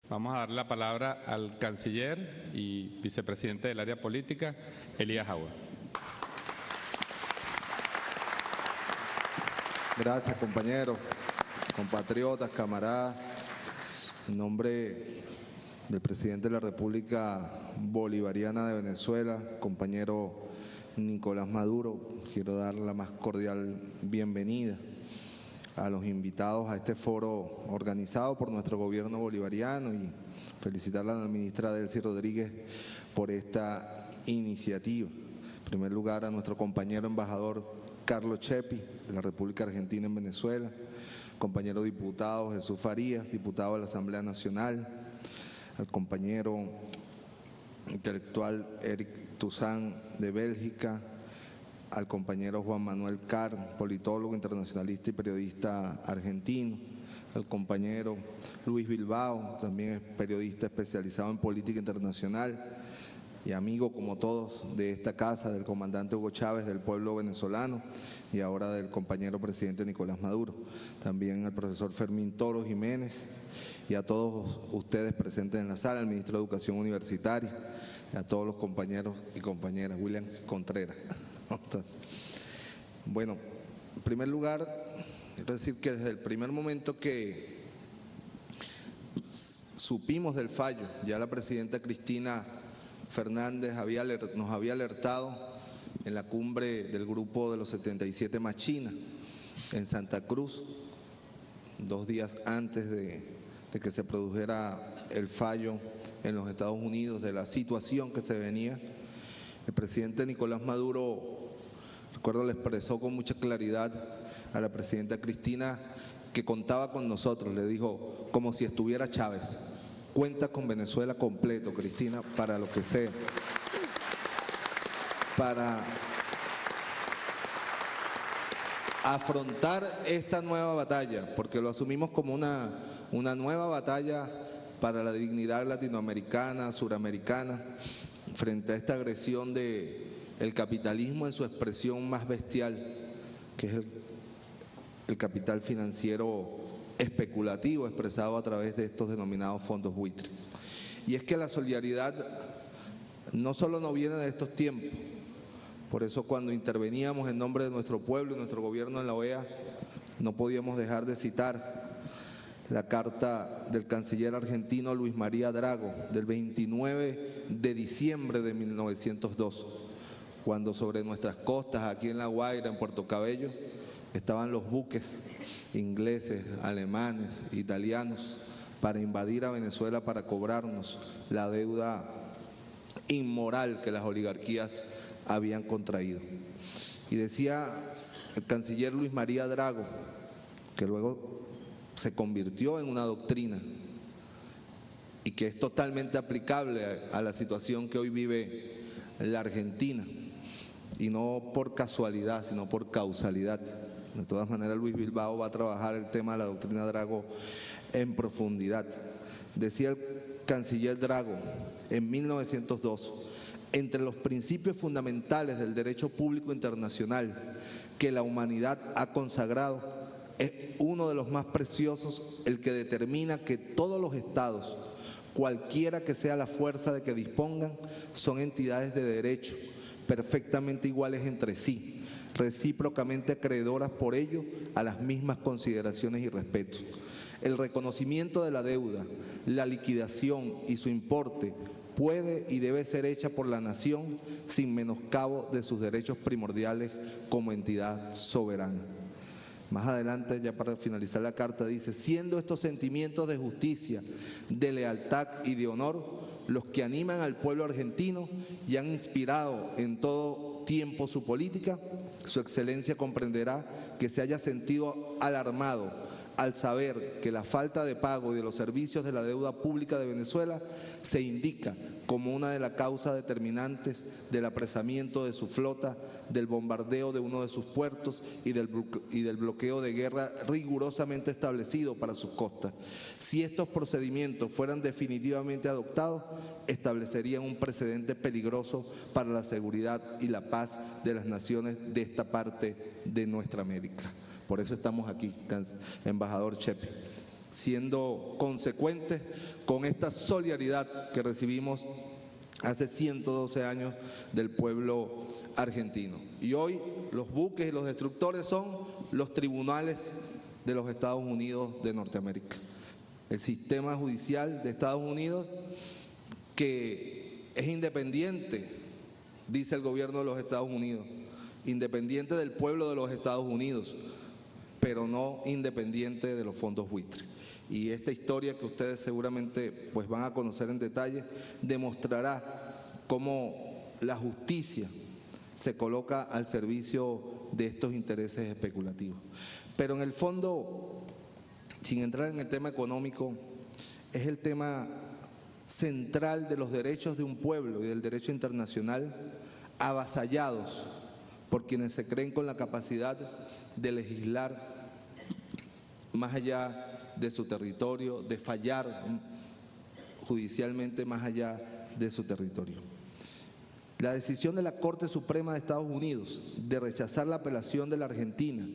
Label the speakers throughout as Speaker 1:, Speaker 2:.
Speaker 1: Vamos a darle la palabra al canciller y vicepresidente del área política, Elías Agua.
Speaker 2: Gracias, compañeros, compatriotas, camaradas. En nombre del presidente de la República Bolivariana de Venezuela, compañero Nicolás Maduro, quiero dar la más cordial bienvenida a los invitados a este foro organizado por nuestro gobierno bolivariano y felicitarla a la ministra Delcy Rodríguez por esta iniciativa. En primer lugar, a nuestro compañero embajador Carlos Chepi, de la República Argentina en Venezuela, compañero diputado Jesús Farías, diputado de la Asamblea Nacional, al compañero intelectual Eric Toussaint de Bélgica, al compañero Juan Manuel Carr, politólogo, internacionalista y periodista argentino, al compañero Luis Bilbao, también es periodista especializado en política internacional y amigo como todos de esta casa, del comandante Hugo Chávez, del pueblo venezolano y ahora del compañero presidente Nicolás Maduro. También al profesor Fermín Toro Jiménez y a todos ustedes presentes en la sala, al ministro de Educación Universitaria y a todos los compañeros y compañeras. William Contreras. Bueno, en primer lugar, quiero decir que desde el primer momento que supimos del fallo, ya la presidenta Cristina Fernández nos había alertado en la cumbre del grupo de los 77 más China en Santa Cruz, 2 días antes de que se produjera el fallo en los Estados Unidos, de la situación que se venía. El presidente Nicolás Maduro, recuerdo, le expresó con mucha claridad a la presidenta Cristina que contaba con nosotros, le dijo, como si estuviera Chávez, cuenta con Venezuela completo, Cristina, para lo que sea, para afrontar esta nueva batalla, porque lo asumimos como una nueva batalla para la dignidad latinoamericana, suramericana, frente a esta agresión del capitalismo en su expresión más bestial, que es el capital financiero especulativo expresado a través de estos denominados fondos buitre. Y es que la solidaridad no solo no viene de estos tiempos, por eso cuando interveníamos en nombre de nuestro pueblo y nuestro gobierno en la OEA, no podíamos dejar de citar la carta del canciller argentino Luis María Drago del 29 de diciembre de 1902, cuando sobre nuestras costas, aquí en La Guaira, en Puerto Cabello, estaban los buques ingleses, alemanes, italianos, para invadir a Venezuela, para cobrarnos la deuda inmoral que las oligarquías habían contraído. Y decía el canciller Luis María Drago, que luego se convirtió en una doctrina y que es totalmente aplicable a la situación que hoy vive la Argentina, y no por casualidad, sino por causalidad. De todas maneras, Luis Bilbao va a trabajar el tema de la doctrina Drago en profundidad. Decía el canciller Drago en 1902, entre los principios fundamentales del derecho público internacional que la humanidad ha consagrado, es uno de los más preciosos el que determina que todos los estados, cualquiera que sea la fuerza de que dispongan, son entidades de derecho, perfectamente iguales entre sí, recíprocamente acreedoras por ello a las mismas consideraciones y respetos. El reconocimiento de la deuda, la liquidación y su importe puede y debe ser hecha por la nación sin menoscabo de sus derechos primordiales como entidad soberana. Más adelante, ya para finalizar la carta, dice, siendo estos sentimientos de justicia, de lealtad y de honor los que animan al pueblo argentino y han inspirado en todo tiempo su política, su excelencia comprenderá que se haya sentido alarmado al saber que la falta de pago de los servicios de la deuda pública de Venezuela se indica como una de las causas determinantes del apresamiento de su flota, del bombardeo de uno de sus puertos y del bloqueo de guerra rigurosamente establecido para sus costas. Si estos procedimientos fueran definitivamente adoptados, establecerían un precedente peligroso para la seguridad y la paz de las naciones de esta parte de nuestra América. Por eso estamos aquí, embajador Chepi. siendo consecuentes con esta solidaridad que recibimos hace 112 años del pueblo argentino. Y hoy los buques y los destructores son los tribunales de los Estados Unidos de Norteamérica. El sistema judicial de Estados Unidos, que es independiente, dice el gobierno de los Estados Unidos, independiente del pueblo de los Estados Unidos, pero no independiente de los fondos buitres. Y esta historia que ustedes seguramente pues van a conocer en detalle demostrará cómo la justicia se coloca al servicio de estos intereses especulativos. Pero en el fondo, sin entrar en el tema económico, es el tema central de los derechos de un pueblo y del derecho internacional avasallados por quienes se creen con la capacidad de legislar más allá de su territorio, de fallar judicialmente más allá de su territorio. La decisión de la Corte Suprema de Estados Unidos de rechazar la apelación de la Argentina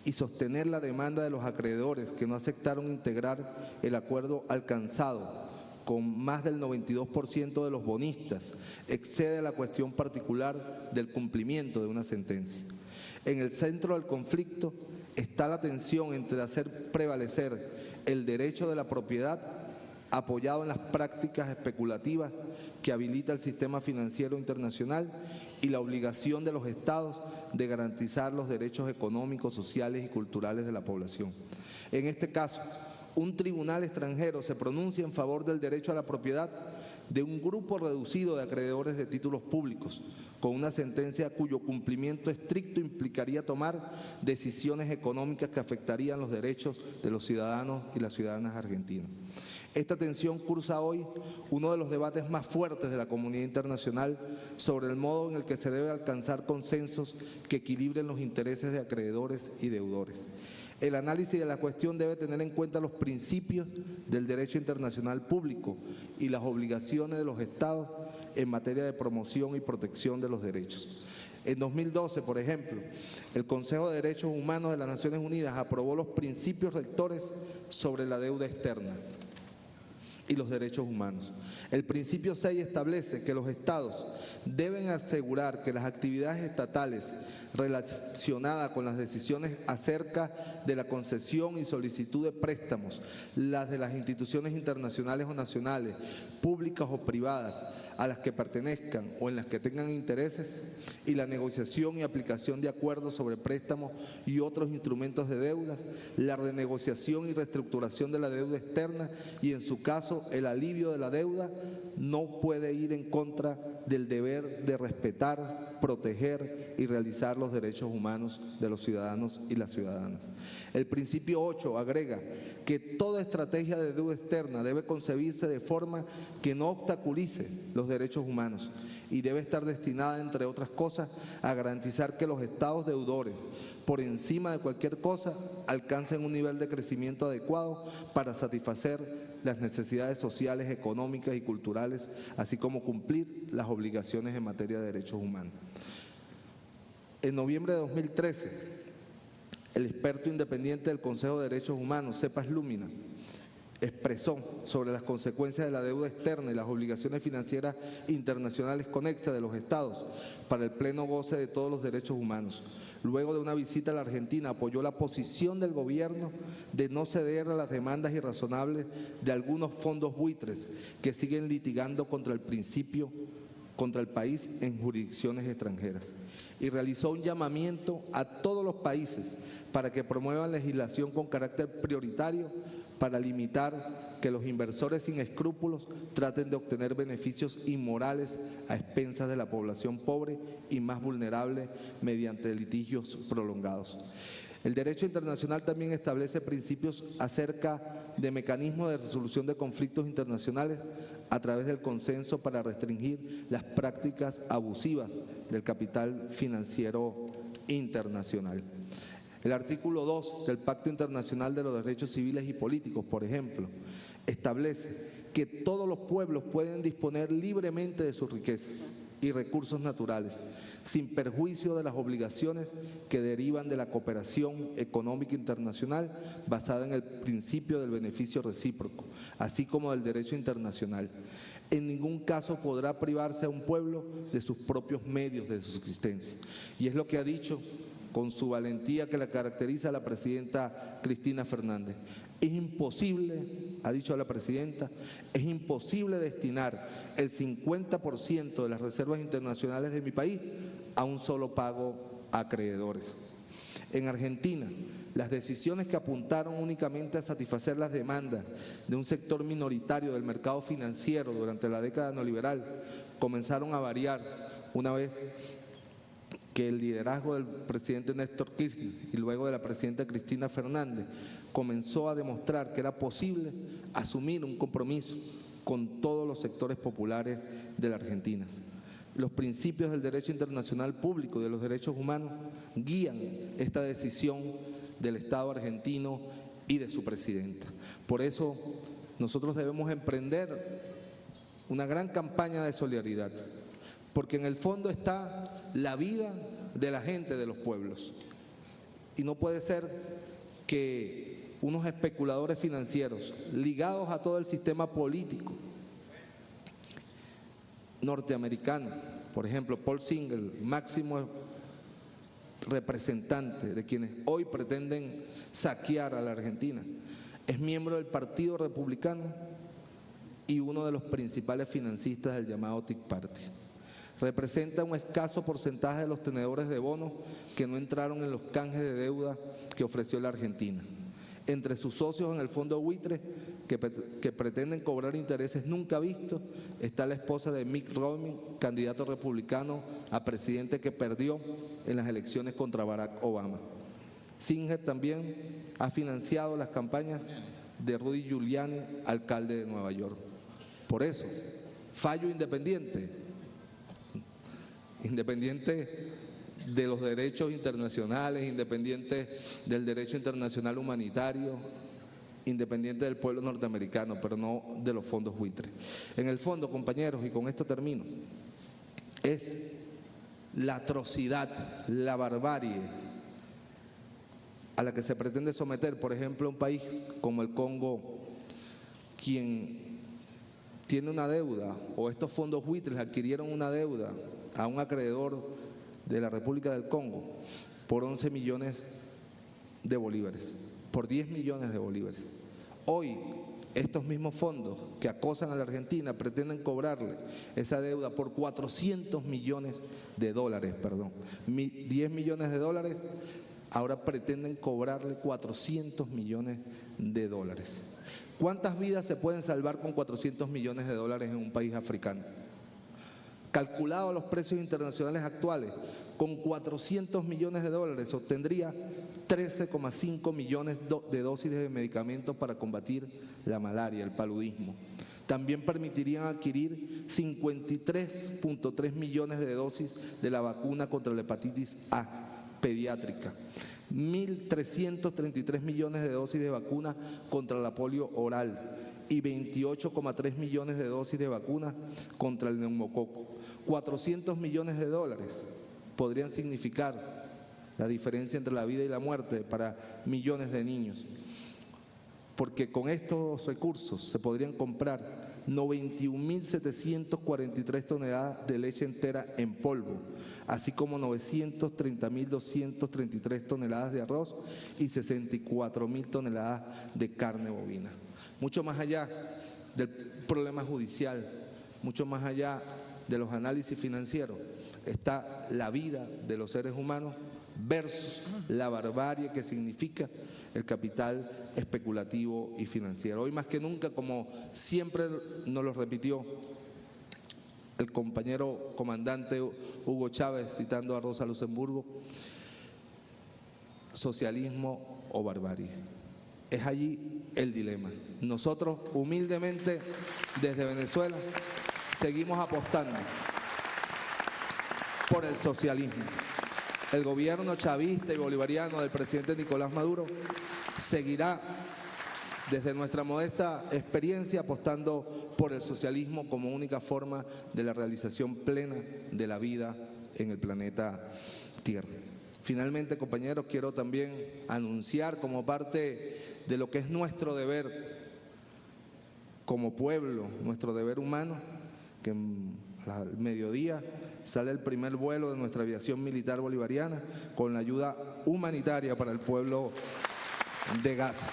Speaker 2: y sostener la demanda de los acreedores que no aceptaron integrar el acuerdo alcanzado con más del 92% de los bonistas excede a la cuestión particular del cumplimiento de una sentencia. En el centro del conflicto está la tensión entre hacer prevalecer el derecho de la propiedad apoyado en las prácticas especulativas que habilita el sistema financiero internacional y la obligación de los estados de garantizar los derechos económicos, sociales y culturales de la población. En este caso, un tribunal extranjero se pronuncia en favor del derecho a la propiedad de un grupo reducido de acreedores de títulos públicos, con una sentencia cuyo cumplimiento estricto implicaría tomar decisiones económicas que afectarían los derechos de los ciudadanos y las ciudadanas argentinas. Esta tensión cursa hoy uno de los debates más fuertes de la comunidad internacional sobre el modo en el que se debe alcanzar consensos que equilibren los intereses de acreedores y deudores. El análisis de la cuestión debe tener en cuenta los principios del derecho internacional público y las obligaciones de los estados en materia de promoción y protección de los derechos. En 2012, por ejemplo, el Consejo de Derechos Humanos de las Naciones Unidas aprobó los principios rectores sobre la deuda externa y los derechos humanos. El principio 6 establece que los estados deben asegurar que las actividades estatales relacionadas con las decisiones acerca de la concesión y solicitud de préstamos, las de las instituciones internacionales o nacionales, públicas o privadas, a las que pertenezcan o en las que tengan intereses, y la negociación y aplicación de acuerdos sobre préstamos y otros instrumentos de deudas, la renegociación y reestructuración de la deuda externa y, en su caso, el alivio de la deuda, no puede ir en contra del deber de respetar, proteger y realizar los derechos humanos de los ciudadanos y las ciudadanas. El principio 8 agrega que toda estrategia de deuda externa debe concebirse de forma que no obstaculice los derechos humanos y debe estar destinada, entre otras cosas, a garantizar que los estados deudores, por encima de cualquier cosa, alcancen un nivel de crecimiento adecuado para satisfacer las necesidades sociales, económicas y culturales, así como cumplir las obligaciones en materia de derechos humanos. En noviembre de 2013, el experto independiente del Consejo de Derechos Humanos, Cepas Lúmina, expresó sobre las consecuencias de la deuda externa y las obligaciones financieras internacionales conexas de los estados para el pleno goce de todos los derechos humanos. Luego de una visita a la Argentina, apoyó la posición del gobierno de no ceder a las demandas irrazonables de algunos fondos buitres que siguen litigando contra el país en jurisdicciones extranjeras. Y realizó un llamamiento a todos los países para que promuevan legislación con carácter prioritario para limitar que los inversores sin escrúpulos traten de obtener beneficios inmorales a expensas de la población pobre y más vulnerable mediante litigios prolongados. El derecho internacional también establece principios acerca de mecanismos de resolución de conflictos internacionales a través del consenso para restringir las prácticas abusivas del capital financiero internacional. El artículo 2 del Pacto Internacional de los Derechos Civiles y Políticos, por ejemplo, establece que todos los pueblos pueden disponer libremente de sus riquezas y recursos naturales, sin perjuicio de las obligaciones que derivan de la cooperación económica internacional basada en el principio del beneficio recíproco, así como del derecho internacional. En ningún caso podrá privarse a un pueblo de sus propios medios de subsistencia. Y es lo que ha dicho con su valentía que la caracteriza a la presidenta Cristina Fernández. Es imposible, ha dicho la presidenta, es imposible destinar el 50% de las reservas internacionales de mi país a un solo pago a acreedores. En Argentina, las decisiones que apuntaron únicamente a satisfacer las demandas de un sector minoritario del mercado financiero durante la década neoliberal comenzaron a variar una vez que el liderazgo del presidente Néstor Kirchner y luego de la presidenta Cristina Fernández comenzó a demostrar que era posible asumir un compromiso con todos los sectores populares de la Argentina. Los principios del derecho internacional público y de los derechos humanos guían esta decisión del Estado argentino y de su presidenta. Por eso nosotros debemos emprender una gran campaña de solidaridad, porque en el fondo está la vida de la gente de los pueblos. Y no puede ser que unos especuladores financieros ligados a todo el sistema político norteamericano, por ejemplo, Paul Singer, máximo representante de quienes hoy pretenden saquear a la Argentina, es miembro del Partido Republicano y uno de los principales financistas del llamado Tea Party. Representa un escaso porcentaje de los tenedores de bonos que no entraron en los canjes de deuda que ofreció la Argentina. Entre sus socios en el fondo buitre que pretenden cobrar intereses nunca vistos está la esposa de Mitt Romney, candidato republicano a presidente que perdió en las elecciones contra Barack Obama. Singer también ha financiado las campañas de Rudy Giuliani, alcalde de Nueva York. Por eso, fallo independiente de los derechos internacionales, independiente del derecho internacional humanitario, independiente del pueblo norteamericano, pero no de los fondos buitres. En el fondo, compañeros, y con esto termino, es la atrocidad, la barbarie a la que se pretende someter, por ejemplo, un país como el Congo, quien tiene una deuda, o estos fondos buitres adquirieron una deuda a un acreedor de la República del Congo por 11 millones de bolívares, por 10 millones de bolívares. Hoy, estos mismos fondos que acosan a la Argentina pretenden cobrarle esa deuda por 400 millones de dólares, 10 millones de dólares, ahora pretenden cobrarle 400 millones de dólares. ¿Cuántas vidas se pueden salvar con 400 millones de dólares en un país africano? Calculado a los precios internacionales actuales, con 400 millones de dólares se obtendría 13,5 millones de dosis de medicamentos para combatir la malaria, el paludismo. También permitirían adquirir 53,3 millones de dosis de la vacuna contra la hepatitis A pediátrica, 1.333 millones de dosis de vacuna contra la polio oral y 28,3 millones de dosis de vacuna contra el neumococo. 400 millones de dólares podrían significar la diferencia entre la vida y la muerte para millones de niños, porque con estos recursos se podrían comprar 91.743 toneladas de leche entera en polvo, así como 930.233 toneladas de arroz y 64.000 toneladas de carne bovina. Mucho más allá del problema judicial, mucho más allá de los análisis financieros, está la vida de los seres humanos versus la barbarie que significa el capital especulativo y financiero. Hoy más que nunca, como siempre nos lo repitió el compañero comandante Hugo Chávez, citando a Rosa Luxemburgo, socialismo o barbarie. Es allí el dilema. Nosotros humildemente desde Venezuela seguimos apostando por el socialismo. El gobierno chavista y bolivariano del presidente Nicolás Maduro seguirá desde nuestra modesta experiencia apostando por el socialismo como única forma de la realización plena de la vida en el planeta Tierra. Finalmente, compañeros, quiero también anunciar como parte de lo que es nuestro deber como pueblo, nuestro deber humano, que al mediodía sale el primer vuelo de nuestra aviación militar bolivariana con la ayuda humanitaria para el pueblo de Gaza.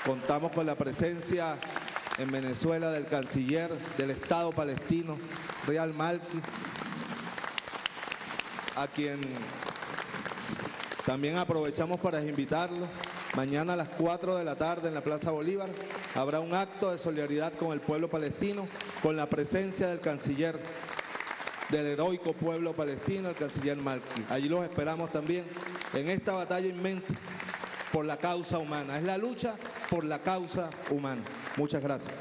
Speaker 2: Contamos con la presencia en Venezuela del canciller del Estado palestino, Riyad Malki, a quien también aprovechamos para invitarlo. Mañana a las 4 de la tarde en la Plaza Bolívar habrá un acto de solidaridad con el pueblo palestino, con la presencia del canciller del heroico pueblo palestino, el canciller Malki. Allí los esperamos también en esta batalla inmensa por la causa humana. Es la lucha por la causa humana. Muchas gracias.